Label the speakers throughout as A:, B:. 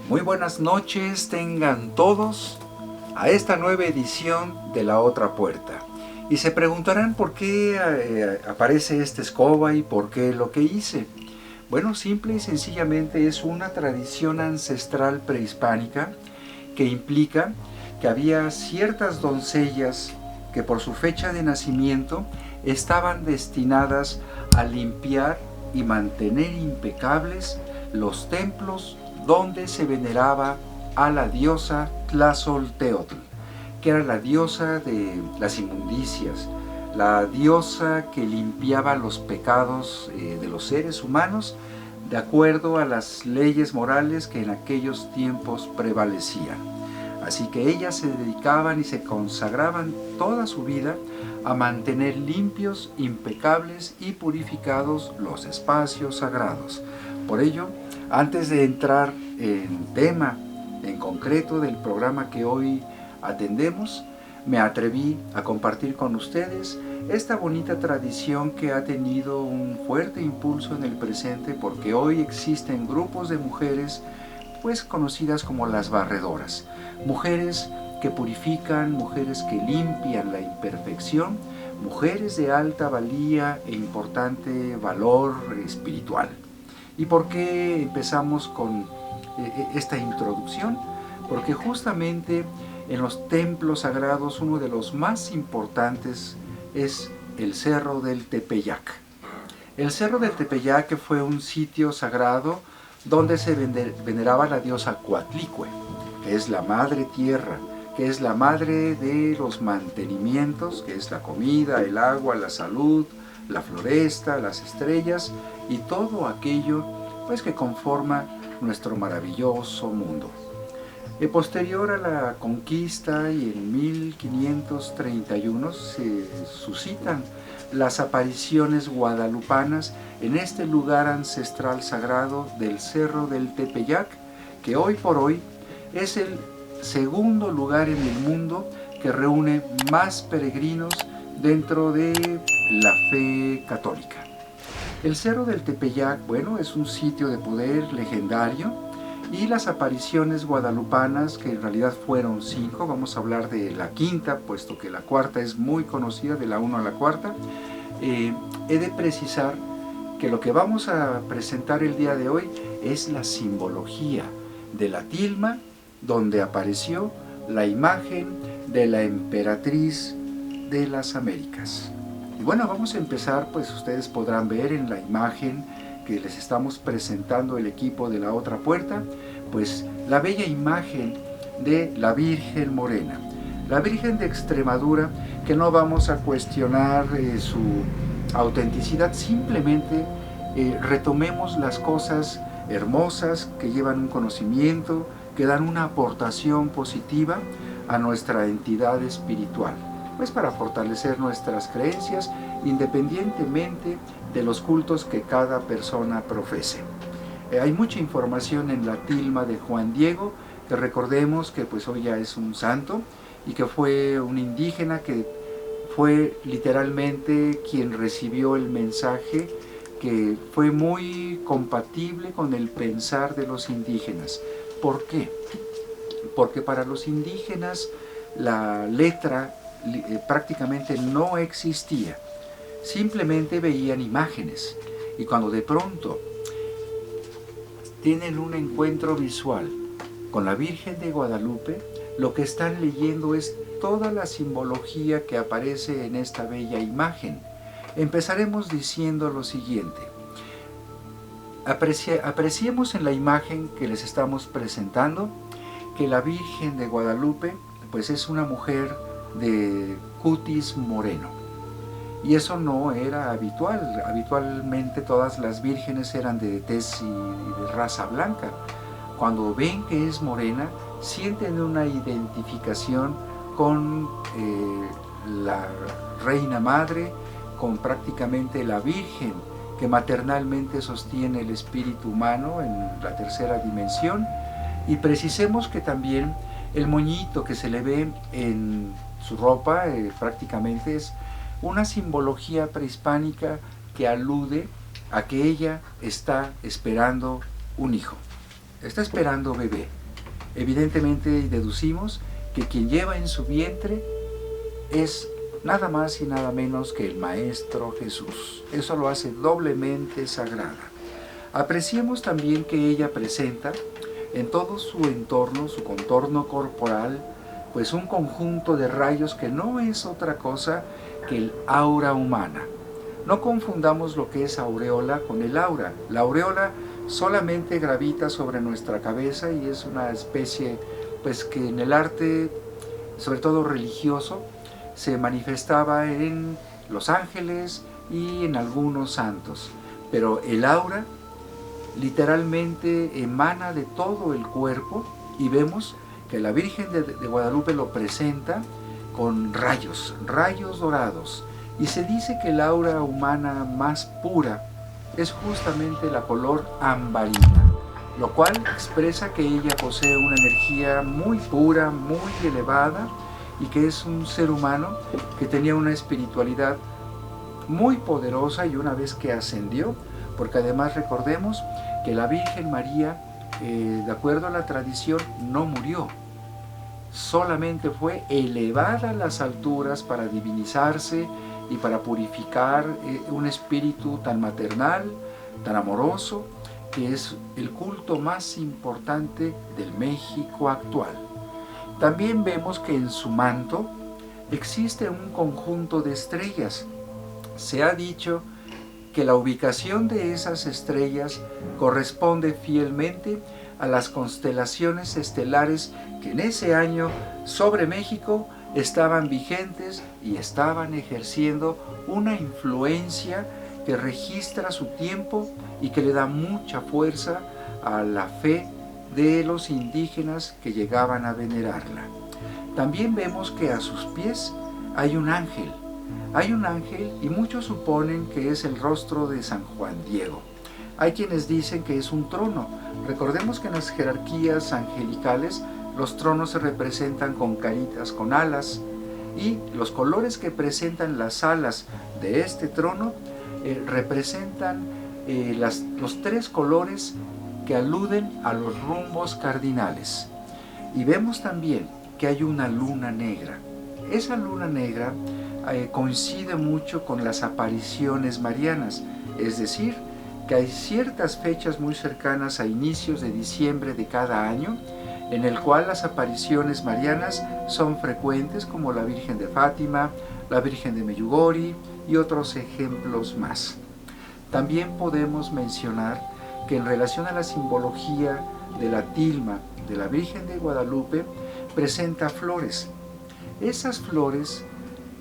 A: Muy buenas noches tengan todos a esta nueva edición de La Otra Puerta. Y se preguntarán por qué aparece esta escoba y por qué lo que hice. Bueno, simple y sencillamente es una tradición ancestral prehispánica que implica que había ciertas doncellas que por su fecha de nacimiento estaban destinadas a limpiar y mantener impecables los templos donde se veneraba a la diosa Tlazolteotl, que era la diosa de las inmundicias, la diosa que limpiaba los pecados de los seres humanos de acuerdo a las leyes morales que en aquellos tiempos prevalecían. Así que ellas se dedicaban y se consagraban toda su vida a mantener limpios, impecables y purificados los espacios sagrados. Por ello, antes de entrar en tema en concreto del programa que hoy atendemos, me atreví a compartir con ustedes esta bonita tradición que ha tenido un fuerte impulso en el presente porque hoy existen grupos de mujeres pues conocidas como las barredoras, mujeres que purifican, mujeres que limpian la imperfección, mujeres de alta valía e importante valor espiritual. ¿Y por qué empezamos con esta introducción? Porque justamente en los templos sagrados uno de los más importantes es el Cerro del Tepeyac. El Cerro del Tepeyac fue un sitio sagrado donde se veneraba la diosa Coatlicue, que es la madre tierra, que es la madre de los mantenimientos, que es la comida, el agua, la salud, la floresta, las estrellas y todo aquello pues que conforma nuestro maravilloso mundo. Posterior a la conquista y en 1531 se suscitan las apariciones guadalupanas en este lugar ancestral sagrado del Cerro del Tepeyac, que hoy por hoy es el segundo lugar en el mundo que reúne más peregrinos dentro de la fe católica. El Cerro del Tepeyac, bueno, es un sitio de poder legendario y las apariciones guadalupanas, que en realidad fueron 5, vamos a hablar de la quinta, puesto que la cuarta es muy conocida, de la 1 a la cuarta. He de precisar que lo que vamos a presentar el día de hoy es la simbología de la tilma donde apareció la imagen de la emperatriz de las Américas. Y bueno, vamos a empezar, pues ustedes podrán ver en la imagen que les estamos presentando el equipo de La Otra Puerta, pues la bella imagen de la Virgen Morena, la Virgen de Extremadura, que no vamos a cuestionar su autenticidad, simplemente retomemos las cosas hermosas que llevan un conocimiento, que dan una aportación positiva a nuestra entidad espiritual, pues para fortalecer nuestras creencias independientemente de los cultos que cada persona profese. Hay mucha información en la tilma de Juan Diego, que recordemos que pues hoy ya es un santo y que fue un indígena que fue literalmente quien recibió el mensaje, que fue muy compatible con el pensar de los indígenas. ¿Por qué? Porque para los indígenas la letra prácticamente no existía, simplemente veían imágenes, y cuando de pronto tienen un encuentro visual con la Virgen de Guadalupe, lo que están leyendo es toda la simbología que aparece en esta bella imagen. Empezaremos diciendo lo siguiente: apreciemos en la imagen que les estamos presentando que la Virgen de Guadalupe pues es una mujer de cutis moreno, y eso no era habitual. Habitualmente todas las vírgenes eran de tez y de raza blanca. Cuando ven que es morena, sienten una identificación con la Reina Madre, con prácticamente la Virgen que maternalmente sostiene el espíritu humano en la tercera dimensión. Y precisemos que también el moñito que se le ve en su ropa prácticamente es una simbología prehispánica que alude a que ella está esperando un hijo. está esperando bebé. Evidentemente deducimos que quien lleva en su vientre es nada más y nada menos que el Maestro Jesús. Eso lo hace doblemente sagrada. Apreciemos también que ella presenta en todo su entorno, su contorno corporal, pues un conjunto de rayos que no es otra cosa que el aura humana. No confundamos lo que es aureola con el aura. La aureola solamente gravita sobre nuestra cabeza y es una especie, pues que en el arte, sobre todo religioso, se manifestaba en los ángeles y en algunos santos. Pero el aura literalmente emana de todo el cuerpo y vemos que la Virgen de Guadalupe lo presenta con rayos dorados. Y se dice que el aura humana más pura es justamente la color ambarina, lo cual expresa que ella posee una energía muy pura, muy elevada, y que es un ser humano que tenía una espiritualidad muy poderosa y una vez que ascendió, porque además recordemos que la Virgen María, de acuerdo a la tradición, no murió, solamente fue elevada a las alturas para divinizarse y para purificar un espíritu tan maternal, tan amoroso, que es el culto más importante del México actual. También vemos que en su manto existe un conjunto de estrellas. Se ha dicho que la ubicación de esas estrellas corresponde fielmente a las constelaciones estelares que en ese año sobre México estaban vigentes y estaban ejerciendo una influencia que registra su tiempo y que le da mucha fuerza a la fe de los indígenas que llegaban a venerarla. También vemos que a sus pies hay un ángel. Hay un ángel y muchos suponen que es el rostro de San Juan Diego. Hay quienes dicen que es un trono. Recordemos que en las jerarquías angelicales los tronos se representan con caritas, con alas, y los colores que presentan las alas de este trono representan los tres colores que aluden a los rumbos cardinales. Y vemos también que hay una luna negra. Esa luna negra coincide mucho con las apariciones marianas, es decir, que hay ciertas fechas muy cercanas a inicios de diciembre de cada año, en el cual las apariciones marianas son frecuentes, como la Virgen de Fátima, la Virgen de Meyugori y otros ejemplos más. También podemos mencionar que en relación a la simbología de la tilma de la Virgen de Guadalupe, presenta flores. Esas flores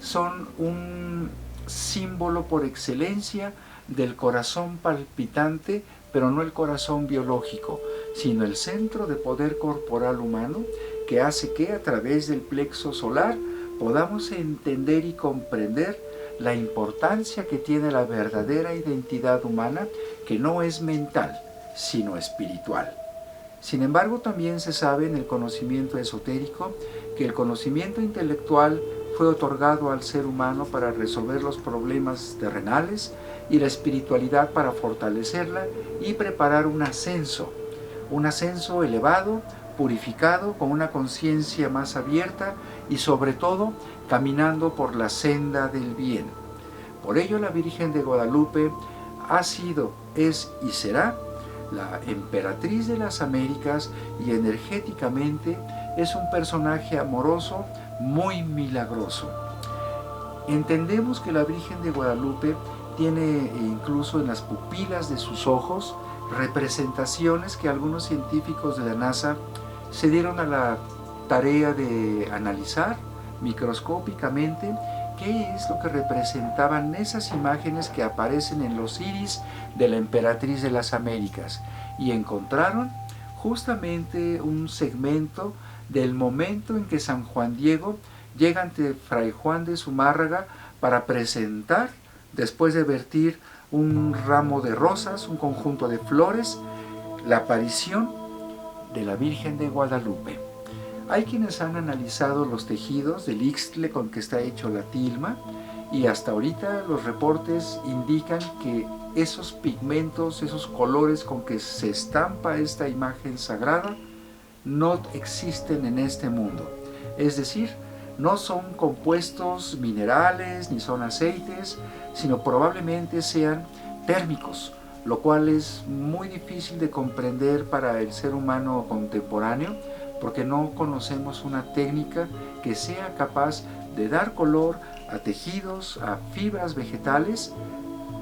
A: son un símbolo por excelencia del corazón palpitante, pero no el corazón biológico, sino el centro de poder corporal humano que hace que a través del plexo solar podamos entender y comprender la importancia que tiene la verdadera identidad humana, que no es mental, sino espiritual. Sin embargo, también se sabe en el conocimiento esotérico que el conocimiento intelectual fue otorgado al ser humano para resolver los problemas terrenales y la espiritualidad para fortalecerla y preparar un ascenso elevado, purificado, con una conciencia más abierta y sobre todo caminando por la senda del bien. Por ello la Virgen de Guadalupe ha sido, es y será la emperatriz de las Américas y energéticamente es un personaje amoroso muy milagroso. Entendemos que la Virgen de Guadalupe tiene incluso en las pupilas de sus ojos representaciones que algunos científicos de la NASA se dieron a la tarea de analizar microscópicamente qué es lo que representaban esas imágenes que aparecen en los iris de la emperatriz de las Américas, y encontraron justamente un segmento del momento en que San Juan Diego llega ante Fray Juan de Zumárraga para presentar, después de vertir un ramo de rosas, un conjunto de flores, la aparición de la Virgen de Guadalupe. Hay quienes han analizado los tejidos del ixtle con que está hecho la tilma y hasta ahorita los reportes indican que esos pigmentos, esos colores con que se estampa esta imagen sagrada no existen en este mundo. Es decir, no son compuestos minerales ni son aceites, sino probablemente sean térmicos, lo cual es muy difícil de comprender para el ser humano contemporáneo, porque no conocemos una técnica que sea capaz de dar color a tejidos, a fibras vegetales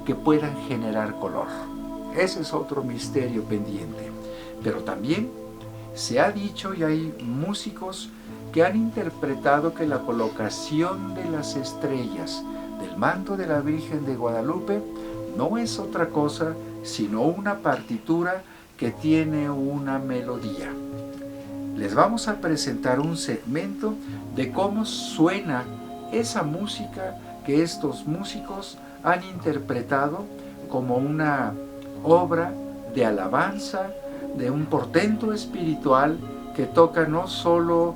A: que puedan generar color. Ese es otro misterio pendiente. Pero también se ha dicho, y hay músicos que han interpretado, que la colocación de las estrellas del manto de la Virgen de Guadalupe no es otra cosa sino una partitura que tiene una melodía. Les vamos a presentar un segmento de cómo suena esa música que estos músicos han interpretado como una obra de alabanza, de un portento espiritual que toca no solo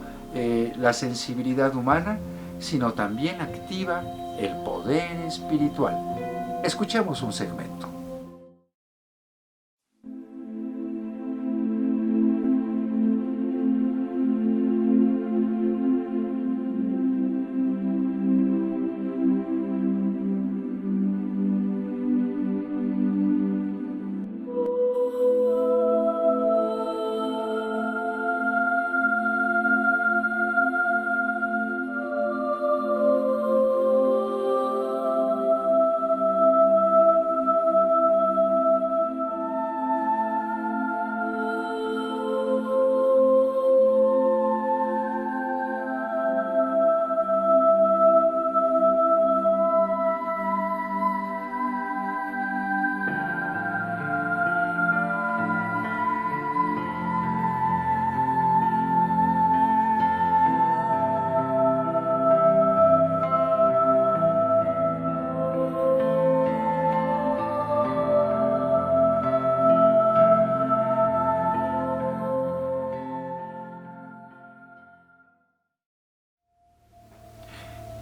A: la sensibilidad humana, sino también activa el poder espiritual. Escuchemos un segmento.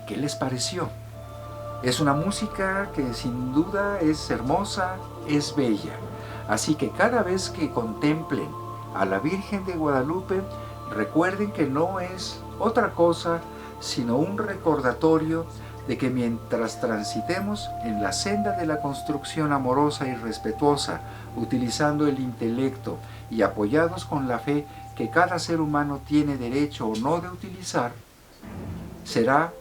A: ¿Qué les pareció? Es una música que sin duda es hermosa, es bella. Así que cada vez que contemplen a la Virgen de Guadalupe, recuerden que no es otra cosa sino un recordatorio de que mientras transitemos en la senda de la construcción amorosa y respetuosa, utilizando el intelecto y apoyados con la fe que cada ser humano tiene derecho o no de utilizar, será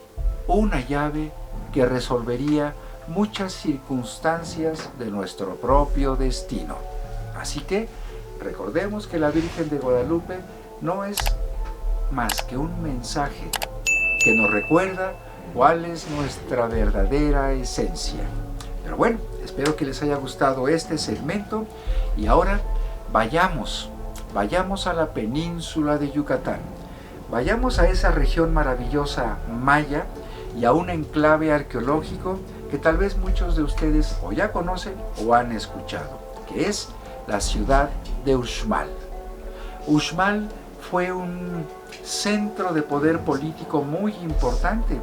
A: una llave que resolvería muchas circunstancias de nuestro propio destino. Así que recordemos que la Virgen de Guadalupe no es más que un mensaje que nos recuerda cuál es nuestra verdadera esencia. Pero bueno, espero que les haya gustado este segmento y ahora vayamos a la península de Yucatán. Vayamos a esa región maravillosa maya y a un enclave arqueológico que tal vez muchos de ustedes o ya conocen o han escuchado, que es la ciudad de Uxmal. Uxmal fue un centro de poder político muy importante.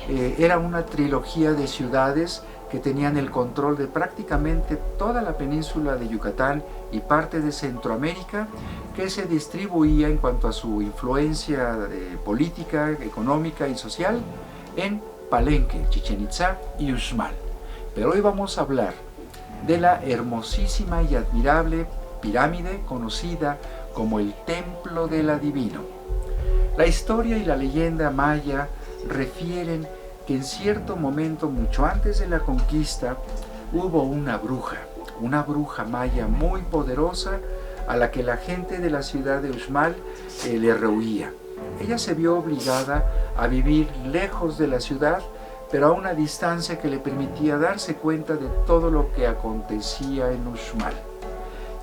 A: Era una trilogía de ciudades que tenían el control de prácticamente toda la península de Yucatán y parte de Centroamérica, que se distribuía en cuanto a su influencia política, económica y social en Palenque, Chichén Itzá y Uxmal. Pero hoy vamos a hablar de la hermosísima y admirable pirámide conocida como el Templo del Adivino. La historia y la leyenda maya refieren que en cierto momento, mucho antes de la conquista, hubo una bruja maya muy poderosa a la que la gente de la ciudad de Uxmal le rehuía. Ella se vio obligada a vivir lejos de la ciudad, pero a una distancia que le permitía darse cuenta de todo lo que acontecía en Uxmal.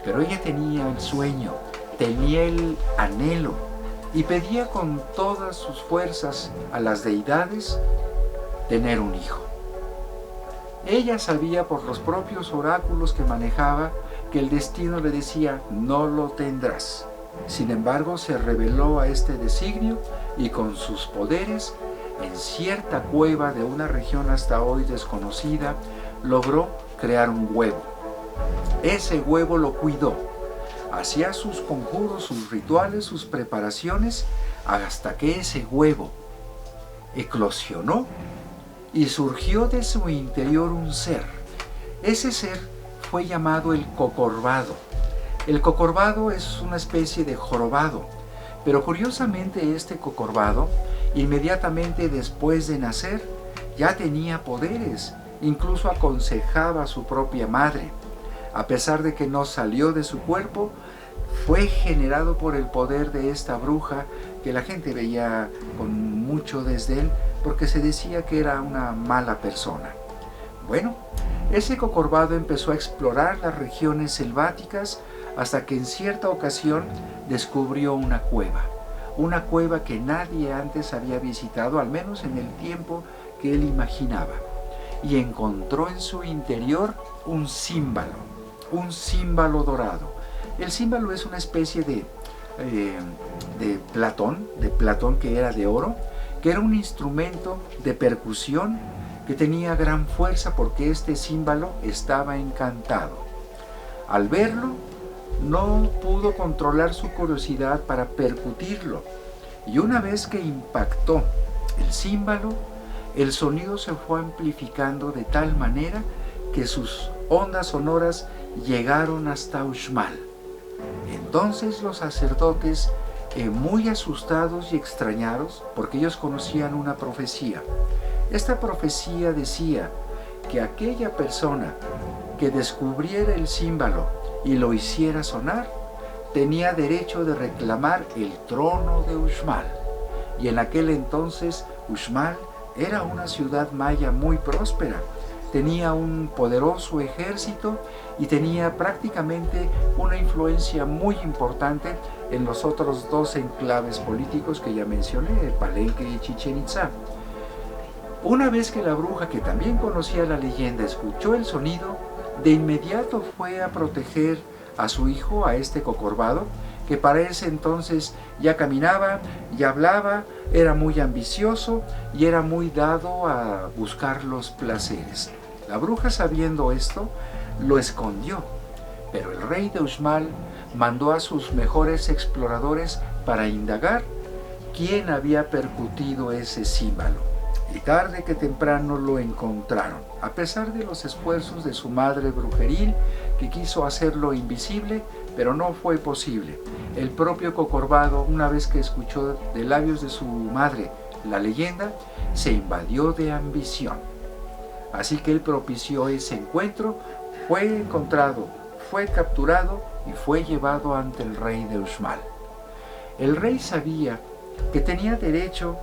A: Pero ella tenía el sueño, tenía el anhelo y pedía con todas sus fuerzas a las deidades tener un hijo. Ella sabía por los propios oráculos que manejaba que el destino le decía: no lo tendrás. Sin embargo, se rebeló a este designio y con sus poderes en cierta cueva de una región hasta hoy desconocida, logró crear un huevo. Ese huevo lo cuidó, hacía sus conjuros, sus rituales, sus preparaciones, hasta que ese huevo eclosionó y surgió de su interior un ser. Ese ser fue llamado el cocorvado. El cocorvado es una especie de jorobado, pero curiosamente este cocorvado, inmediatamente después de nacer, ya tenía poderes, incluso aconsejaba a su propia madre. A pesar de que no salió de su cuerpo, fue generado por el poder de esta bruja que la gente veía con mucho desdén porque se decía que era una mala persona. Bueno, ese cocorvado empezó a explorar las regiones selváticas hasta que en cierta ocasión descubrió una cueva que nadie antes había visitado, al menos en el tiempo que él imaginaba, y encontró en su interior un címbalo dorado. El címbalo es una especie de platón que era de oro, que era un instrumento de percusión que tenía gran fuerza porque este címbalo estaba encantado. Al verlo, no pudo controlar su curiosidad para percutirlo, y una vez que impactó el címbalo, el sonido se fue amplificando de tal manera que sus ondas sonoras llegaron hasta Uxmal. Entonces los sacerdotes, muy asustados y extrañados, porque ellos conocían una profecía. Esta profecía decía que aquella persona que descubriera el címbalo y lo hiciera sonar, tenía derecho de reclamar el trono de Uxmal. Y en aquel entonces Uxmal era una ciudad maya muy próspera, tenía un poderoso ejército y tenía prácticamente una influencia muy importante en los otros dos enclaves políticos que ya mencioné, el Palenque y Chichén Itzá. Una vez que la bruja, que también conocía la leyenda, escuchó el sonido, de inmediato fue a proteger a su hijo, a este cocorvado, que para ese entonces ya caminaba, ya hablaba, era muy ambicioso y era muy dado a buscar los placeres. La bruja, sabiendo esto, lo escondió, pero el rey de Uxmal mandó a sus mejores exploradores para indagar quién había percutido ese címbalo. Y tarde que temprano lo encontraron, a pesar de los esfuerzos de su madre brujeril, que quiso hacerlo invisible, pero no fue posible. El propio cocorvado, una vez que escuchó de labios de su madre la leyenda, se invadió de ambición. Así que él propició ese encuentro, fue encontrado, fue capturado y fue llevado ante el rey de Uxmal. El rey sabía que tenía derecho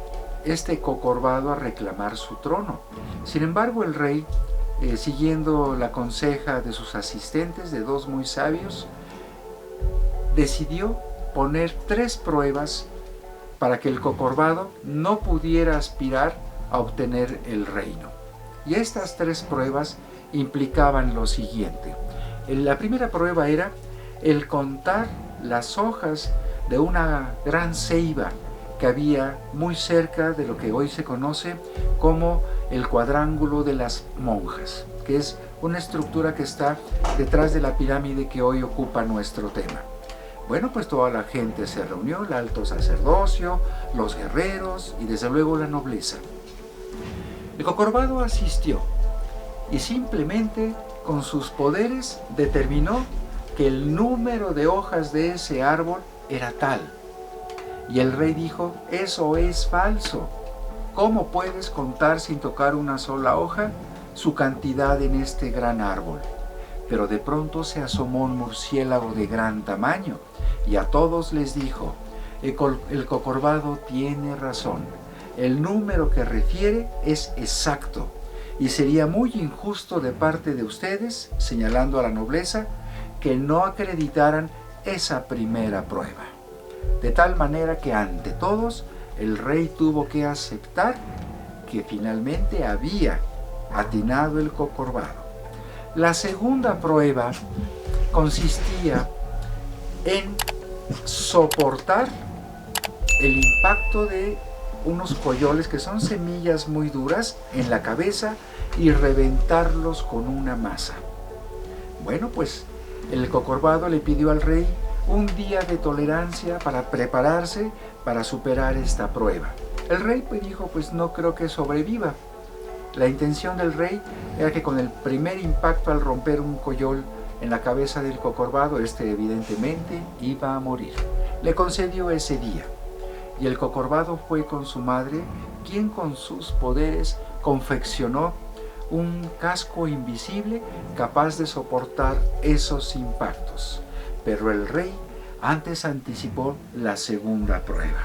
A: este cocorvado a reclamar su trono. Sin embargo, el rey, siguiendo la conseja de sus asistentes, de dos muy sabios, decidió poner 3 pruebas para que el cocorvado no pudiera aspirar a obtener el reino. Y estas 3 pruebas implicaban lo siguiente. La primera prueba era el contar las hojas de una gran ceiba que había muy cerca de lo que hoy se conoce como el cuadrángulo de las monjas, que es una estructura que está detrás de la pirámide que hoy ocupa nuestro tema. Bueno, pues toda la gente se reunió, el alto sacerdocio, los guerreros y desde luego la nobleza. El cocorvado asistió y simplemente con sus poderes determinó que el número de hojas de ese árbol era tal. Y el rey dijo: eso es falso. ¿Cómo puedes contar sin tocar una sola hoja su cantidad en este gran árbol? Pero de pronto se asomó un murciélago de gran tamaño y a todos les dijo: el cocorvado tiene razón. El número que refiere es exacto y sería muy injusto de parte de ustedes, señalando a la nobleza, que no acreditaran esa primera prueba. De tal manera que ante todos el rey tuvo que aceptar que finalmente había atinado el cocorvado. La segunda prueba consistía en soportar el impacto de unos coyoles que son semillas muy duras en la cabeza y reventarlos con una maza. Bueno, pues el Cocorvado le pidió al rey un día de tolerancia para prepararse para superar esta prueba. El rey pues dijo, pues no creo que sobreviva. La intención del rey era que con el primer impacto al romper un coyol en la cabeza del Cocorvado, este evidentemente iba a morir. Le concedió ese día. Y el Cocorvado fue con su madre, quien con sus poderes confeccionó un casco invisible capaz de soportar esos impactos. Pero el rey antes anticipó la segunda prueba,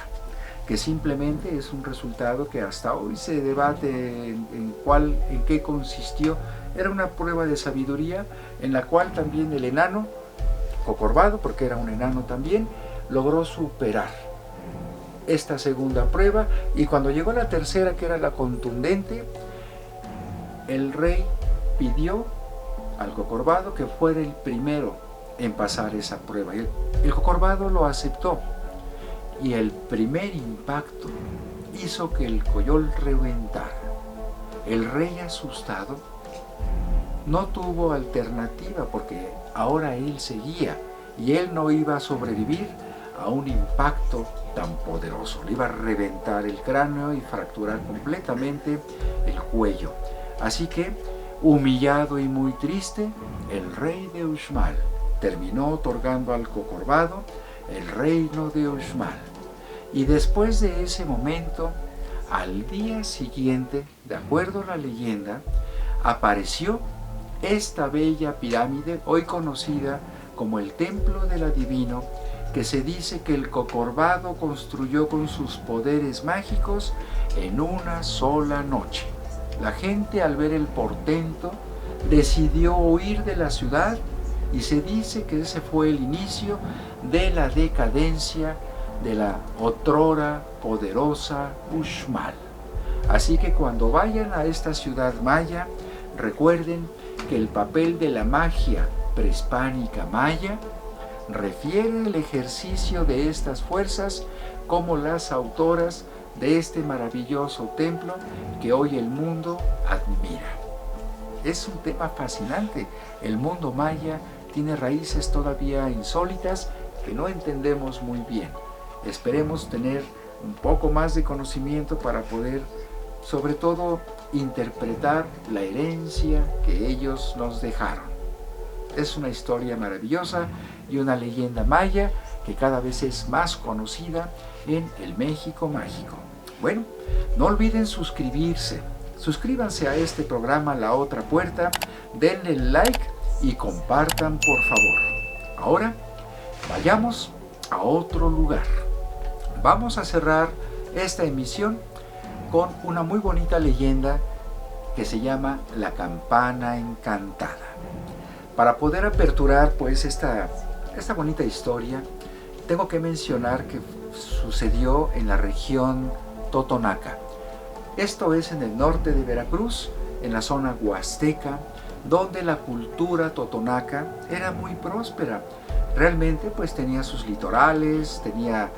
A: que simplemente es un resultado que hasta hoy se debate en qué consistió. Era una prueba de sabiduría en la cual también el enano Cocorvado, porque era un enano también, logró superar esta segunda prueba, y cuando llegó la tercera, que era la contundente, el rey pidió al Cocorvado que fuera el primero en pasar esa prueba. El Cocorvado lo aceptó, y el primer impacto hizo que el coyol reventara. El rey, asustado, no tuvo alternativa, porque ahora él seguía y él no iba a sobrevivir a un impacto tan poderoso. Le iba a reventar el cráneo y fracturar completamente el cuello. Así que, humillado y muy triste, el rey de Uxmal terminó otorgando al Cocorvado el reino de Uxmal. Y después de ese momento, al día siguiente, de acuerdo a la leyenda, apareció esta bella pirámide, hoy conocida como el Templo del Adivino, que se dice que el Cocorvado construyó con sus poderes mágicos en una sola noche. La gente, al ver el portento, decidió huir de la ciudad, y se dice que ese fue el inicio de la decadencia de la otrora poderosa Uxmal. Así que cuando vayan a esta ciudad maya, recuerden que el papel de la magia prehispánica maya refiere el ejercicio de estas fuerzas como las autoras de este maravilloso templo que hoy el mundo admira. Es un tema fascinante. El mundo maya tiene raíces todavía insólitas que no entendemos muy bien. Esperemos tener un poco más de conocimiento para poder, sobre todo, interpretar la herencia que ellos nos dejaron. Es una historia maravillosa y una leyenda maya que cada vez es más conocida en el México mágico. Bueno, no olviden suscribirse. Suscríbanse a este programa La Otra Puerta, denle like y compartan, por favor. Ahora, vayamos a otro lugar. Vamos a cerrar esta emisión con una muy bonita leyenda que se llama La Campana Encantada. Para poder aperturar pues esta bonita historia, tengo que mencionar que sucedió en la región Totonaca. Esto es en el norte de Veracruz, en la zona huasteca, donde la cultura totonaca era muy próspera. Realmente pues tenía sus litorales, tenía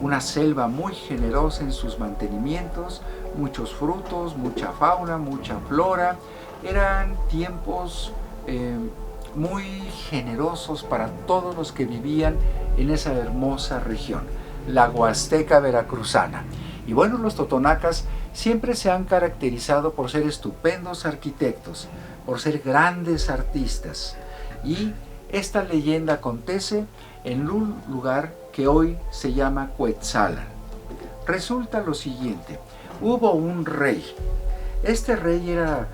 A: una selva muy generosa en sus mantenimientos, muchos frutos, mucha fauna, mucha flora. Eran tiempos muy generosos para todos los que vivían en esa hermosa región, la Huasteca veracruzana. Y bueno, los totonacas siempre se han caracterizado por ser estupendos arquitectos, por ser grandes artistas. Y esta leyenda acontece en un lugar que hoy se llama Cuetzalan. Resulta lo siguiente: hubo un rey. Este rey era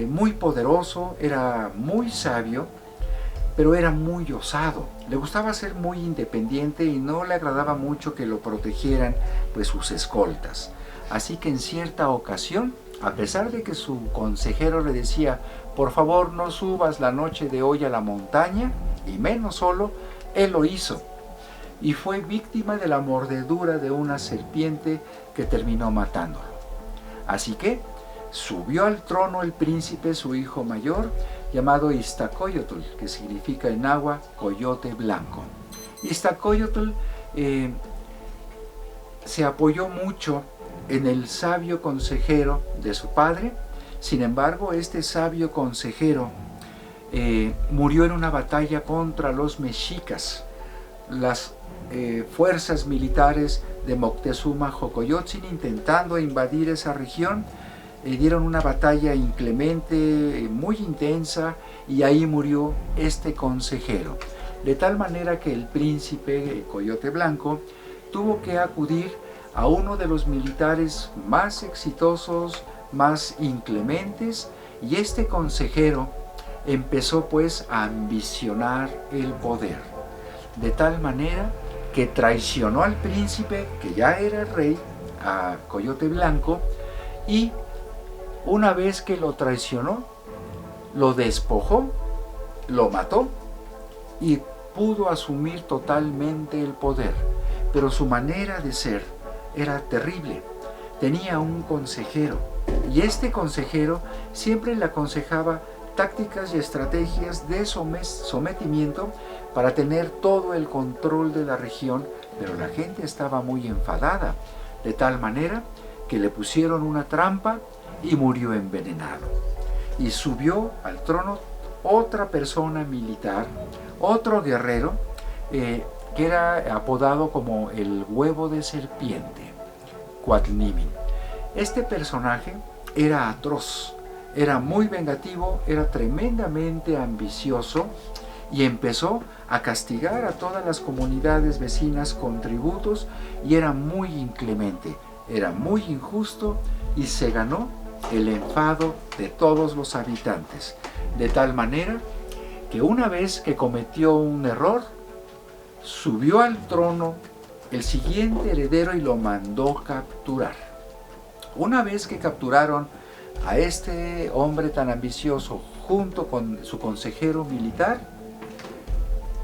A: muy poderoso, era muy sabio, pero era muy osado. Le gustaba ser muy independiente y no le agradaba mucho que lo protegieran pues sus escoltas. Así que en cierta ocasión, a pesar de que su consejero le decía: por favor no subas la noche de hoy a la montaña, y menos solo, él lo hizo. Y fue víctima de la mordedura de una serpiente que terminó matándolo. Así que subió al trono el príncipe, su hijo mayor, llamado Iztacoyotl, que significa en náhuatl coyote blanco. Iztacoyotl se apoyó mucho en el sabio consejero de su padre. Sin embargo, este sabio consejero murió en una batalla contra los mexicas. Las fuerzas militares de Moctezuma Xocoyotzin, intentando invadir esa región, dieron una batalla inclemente, muy intensa, y ahí murió este consejero. De tal manera que el príncipe Coyote Blanco tuvo que acudir a uno de los militares más exitosos, más inclementes, y este consejero empezó pues a ambicionar el poder, de tal manera que traicionó al príncipe, que ya era rey, a Coyote Blanco, y una vez que lo traicionó, lo despojó, lo mató y pudo asumir totalmente el poder. Pero su manera de ser era terrible. Tenía un consejero, y este consejero siempre le aconsejaba tácticas y estrategias de sometimiento para tener todo el control de la región, pero la gente estaba muy enfadada, de tal manera que le pusieron una trampa y murió envenenado. Y subió al trono otra persona militar, otro guerrero, que era apodado como el huevo de serpiente, Cuatnimin. Este personaje era atroz, era muy vengativo, era tremendamente ambicioso, y empezó a castigar a todas las comunidades vecinas con tributos, y era muy inclemente, era muy injusto, y se ganó el enfado de todos los habitantes, de tal manera que una vez que cometió un error, subió al trono el siguiente heredero y lo mandó capturar. Una vez que capturaron a este hombre tan ambicioso junto con su consejero militar,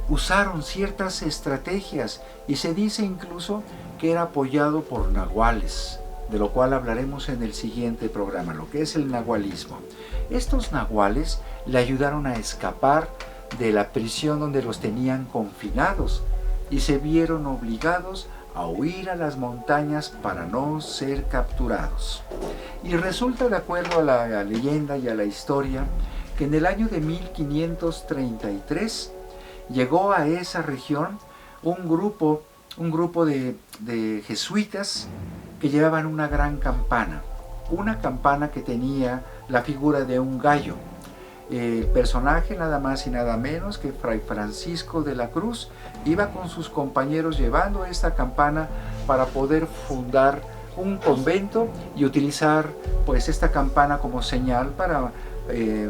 A: usaron ciertas estrategias, y se dice incluso que era apoyado por nahuales, de lo cual hablaremos en el siguiente programa, lo que es el nahualismo. Estos nahuales le ayudaron a escapar de la prisión donde los tenían confinados, y se vieron obligados a huir a las montañas para no ser capturados. Y resulta, de acuerdo a la leyenda y a la historia, que en el año de 1533 llegó a esa región un grupo de jesuitas que llevaban una gran campana que tenía la figura de un gallo. El personaje, nada más y nada menos que Fray Francisco de la Cruz, iba con sus compañeros llevando esta campana para poder fundar un convento y utilizar pues esta campana como señal para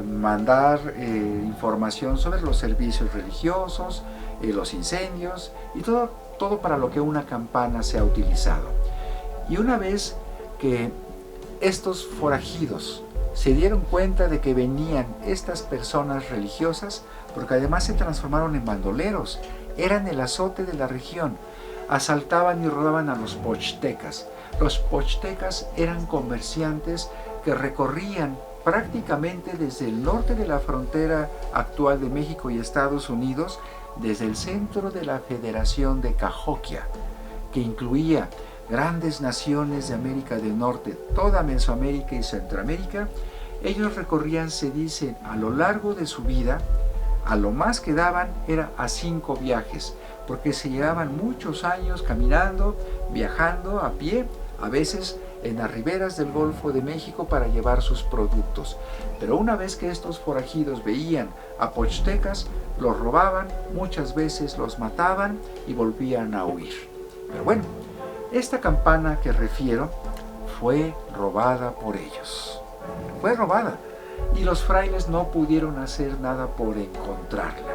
A: mandar información sobre los servicios religiosos, los incendios y todo para lo que una campana se ha utilizado. Y una vez que estos forajidos se dieron cuenta de que venían estas personas religiosas, porque además se transformaron en bandoleros, eran el azote de la región, asaltaban y robaban a los pochtecas. Los pochtecas eran comerciantes que recorrían prácticamente desde el norte de la frontera actual de México y Estados Unidos, desde el centro de la Federación de Cahokia, que incluía grandes naciones de América del Norte, toda Mesoamérica y Centroamérica. Ellos recorrían, se dice, a lo largo de su vida, a lo más que daban era a 5 viajes, porque se llevaban muchos años caminando, viajando a pie, a veces en las riberas del Golfo de México para llevar sus productos. Pero una vez que estos forajidos veían a pochtecas, los robaban, muchas veces los mataban y volvían a huir. Pero bueno, esta campana que refiero fue robada por ellos. Fue robada y los frailes no pudieron hacer nada por encontrarla.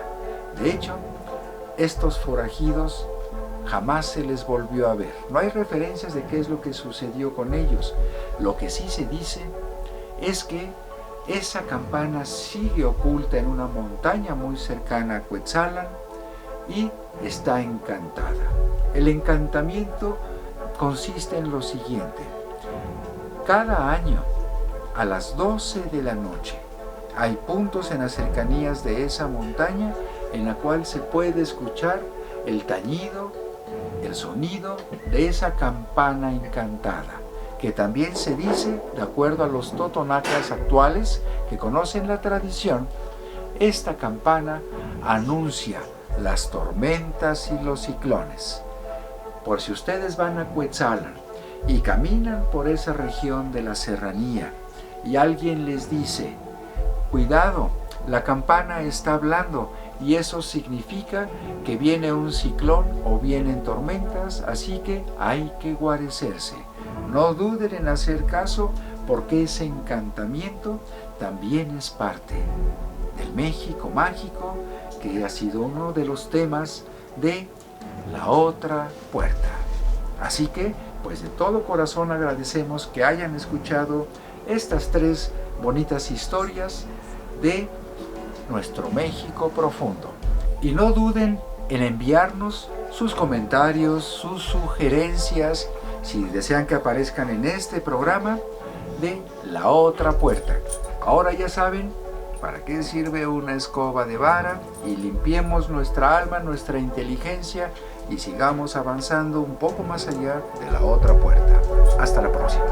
A: De hecho, estos forajidos jamás se les volvió a ver. No hay referencias de qué es lo que sucedió con ellos. Lo que sí se dice es que esa campana sigue oculta en una montaña muy cercana a Cuetzalan y está encantada. El encantamiento consiste en lo siguiente: cada año a las 12 de la noche hay puntos en las cercanías de esa montaña en la cual se puede escuchar el tañido el sonido de esa campana encantada, que también se dice, de acuerdo a los totonacas actuales que conocen la tradición, esta campana anuncia las tormentas y los ciclones. Por si ustedes van a Cuetzalan y caminan por esa región de la serranía y alguien les dice, cuidado, la campana está hablando y eso significa que viene un ciclón o vienen tormentas, así que hay que guarecerse. No duden en hacer caso porque ese encantamiento también es parte del México mágico, que ha sido uno de los temas de La Otra Puerta. Así que, pues de todo corazón agradecemos que hayan escuchado estas 3 bonitas historias de nuestro México profundo. Y no duden en enviarnos sus comentarios, sus sugerencias, si desean que aparezcan en este programa de La Otra Puerta. Ahora ya saben para qué sirve una escoba de vara, y limpiemos nuestra alma, nuestra inteligencia, y sigamos avanzando un poco más allá de la otra puerta. Hasta la próxima.